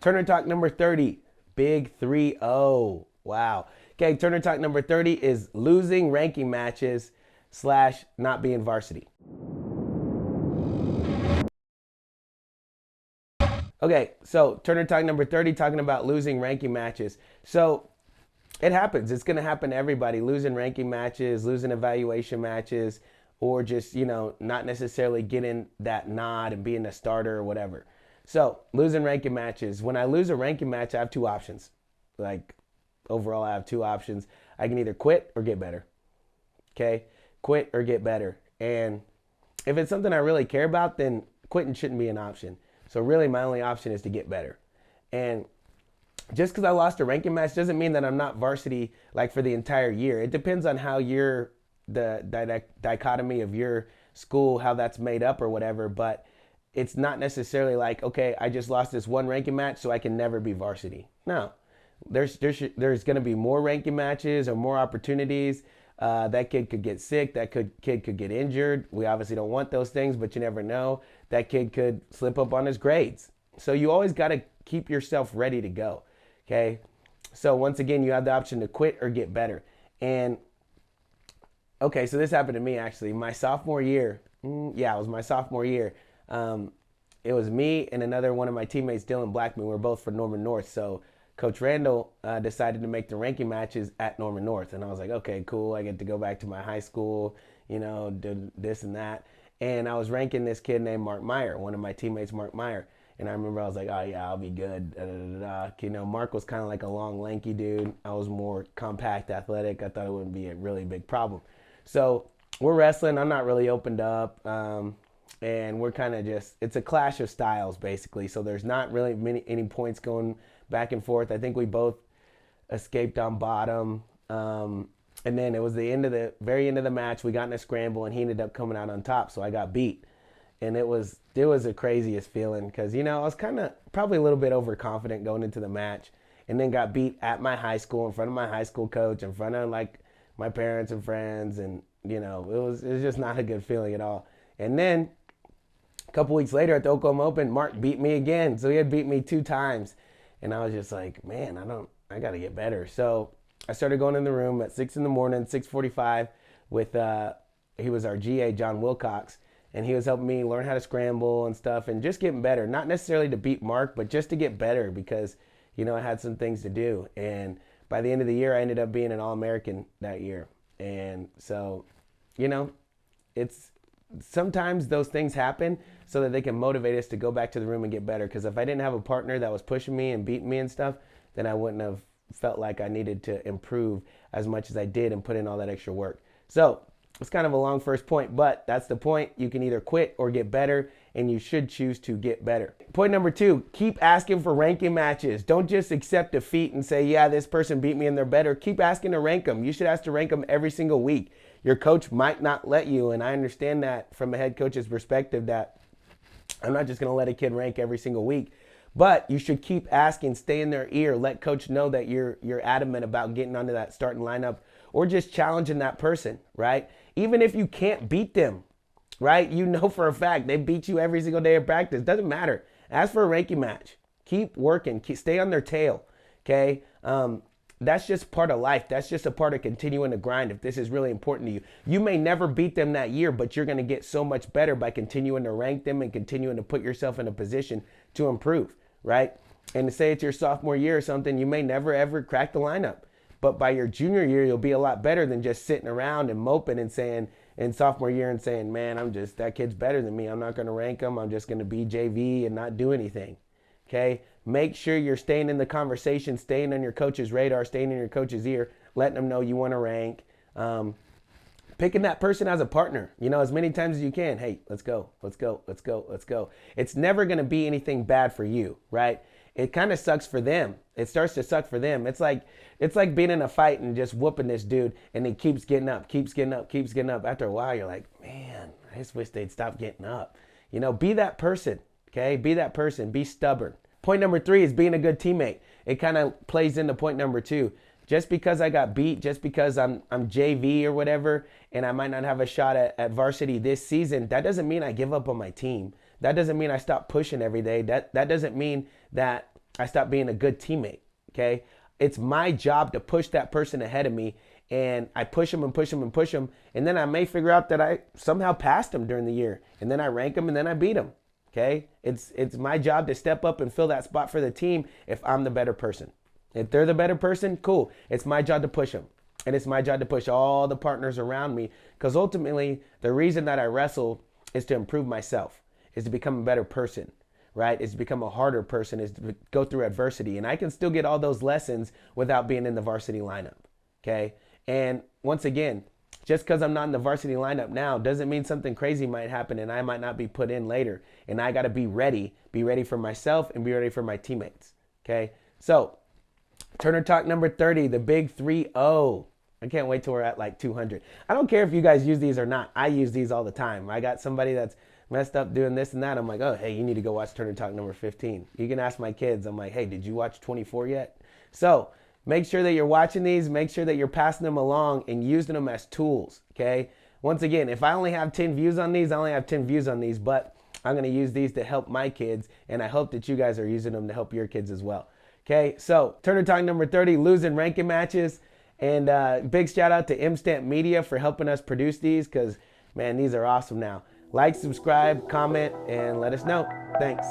Turner Talk number 30, Big 3-0. Wow. Okay, Turner Talk number 30 is losing ranking matches slash not being varsity. Okay, so Turner Talk number 30, talking about losing ranking matches. So it happens. It's going to happen to everybody. Losing ranking matches, losing evaluation matches, or just, not necessarily getting that nod and being a starter or whatever. So, losing ranking matches. When I lose a ranking match, I have two options. Like, overall, I have two options. I can either quit or get better. Okay? Quit or get better. And if it's something I really care about, then quitting shouldn't be an option. So, really, my only option is to get better. And just because I lost a ranking match doesn't mean that I'm not varsity like for the entire year. It depends on how the dichotomy of your school, how that's made up or whatever. But it's not necessarily like, okay, I just lost this one ranking match, so I can never be varsity. No, there's going to be more ranking matches or more opportunities. That kid could get sick. Kid could get injured. We obviously don't want those things, but you never know. That kid could slip up on his grades. So you always got to keep yourself ready to go. Okay. So once again, you have the option to quit or get better. And okay, so this happened to me actually. My sophomore year. Yeah, it was my sophomore year. Um, it was me and another one of my teammates, Dylan Blackman. We were both from Norman North. So Coach Randall decided to make the ranking matches at Norman North. And I was like, okay, cool. I get to go back to my high school, do this and that. And I was ranking this kid named Mark Meyer, one of my teammates, Mark Meyer. And I remember I was like, oh yeah, I'll be good. Da, da, da, da. Mark was kind of like a long, lanky dude. I was more compact, athletic. I thought it wouldn't be a really big problem. So we're wrestling. I'm not really opened up. And we're kind of it's a clash of styles basically. So there's not really any points going back and forth. I think we both escaped on bottom. And then it was the very end of the match. We got in a scramble and he ended up coming out on top. So I got beat. And it was the craziest feeling because, I was kind of probably a little bit overconfident going into the match and then got beat at my high school in front of my high school coach, in front of like my parents and friends. And, it was just not a good feeling at all. And then a couple weeks later at the Oklahoma Open, Mark beat me again. So he had beat me 2 times. And I was just like, man, I got to get better. So I started going in the room at 6 in the morning, 6:45 with, he was our GA, John Wilcox. And he was helping me learn how to scramble and stuff and just getting better. Not necessarily to beat Mark, but just to get better because, I had some things to do. And by the end of the year, I ended up being an All-American that year. And so, it's sometimes those things happen so that they can motivate us to go back to the room and get better. Because if I didn't have a partner that was pushing me and beating me and stuff, then I wouldn't have felt like I needed to improve as much as I did and put in all that extra work. So it's kind of a long first point, but that's the point. You can either quit or get better, and you should choose to get better. Point number 2, keep asking for ranking matches. Don't just accept defeat and say, yeah, this person beat me and they're better. Keep asking to rank them. You should ask to rank them every single week. Your coach might not let you, and I understand that from a head coach's perspective that I'm not just going to let a kid rank every single week. But you should keep asking, stay in their ear, let coach know that you're adamant about getting onto that starting lineup or just challenging that person, right? Even if you can't beat them, right? For a fact they beat you every single day of practice. Doesn't matter. Ask for a ranking match. Keep working. Stay on their tail, okay? That's just part of life. That's just a part of continuing to grind if this is really important to you. You may never beat them that year, but you're going to get so much better by continuing to rank them and continuing to put yourself in a position to improve, right? And to say it's your sophomore year or something, you may never ever crack the lineup. But by your junior year, you'll be a lot better than just sitting around and moping and saying in sophomore year and saying, man, that kid's better than me. I'm not going to rank him. I'm just going to be JV and not do anything. Okay. Make sure you're staying in the conversation, staying on your coach's radar, staying in your coach's ear, letting them know you want to rank. Picking that person as a partner, as many times as you can. Hey, let's go, let's go, let's go, let's go. It's never going to be anything bad for you, right? It kind of sucks for them. It starts to suck for them. It's like being in a fight and just whooping this dude and he keeps getting up, keeps getting up, keeps getting up. After a while, you're like, man, I just wish they'd stop getting up. Be that person, okay? Be that person. Be stubborn. Point number 3 is being a good teammate. It kind of plays into point number 2. Just because I got beat, just because I'm JV or whatever, and I might not have a shot at varsity this season, that doesn't mean I give up on my team. That doesn't mean I stop pushing every day. That doesn't mean that I stop being a good teammate. Okay. It's my job to push that person ahead of me, and I push them and push them and push them. And then I may figure out that I somehow passed them during the year, and then I rank them and then I beat them. Okay. It's my job to step up and fill that spot for the team if I'm the better person. If they're the better person, cool. It's my job to push them. And it's my job to push all the partners around me, because ultimately the reason that I wrestle is to improve myself, is to become a better person, right? Is to become a harder person, is to go through adversity. And I can still get all those lessons without being in the varsity lineup, okay? And once again, just because I'm not in the varsity lineup now doesn't mean something crazy might happen and I might not be put in later. And I got to be ready for myself and be ready for my teammates, okay? So Turner Talk number 30, the big 3-0. I can't wait till we're at like 200. I don't care if you guys use these or not. I use these all the time. I got somebody that's messed up doing this and that. I'm like, oh, hey, you need to go watch Turner Talk number 15. You can ask my kids. I'm like, hey, did you watch 24 yet? So make sure that you're watching these. Make sure that you're passing them along and using them as tools, okay? Once again, if I only have 10 views on these, I only have 10 views on these, but I'm going to use these to help my kids, and I hope that you guys are using them to help your kids as well. Okay, so Turner Talk number 30, losing ranking matches. And big shout out to MStamp Media for helping us produce these, because, man, these are awesome now. Like, subscribe, comment, and let us know. Thanks.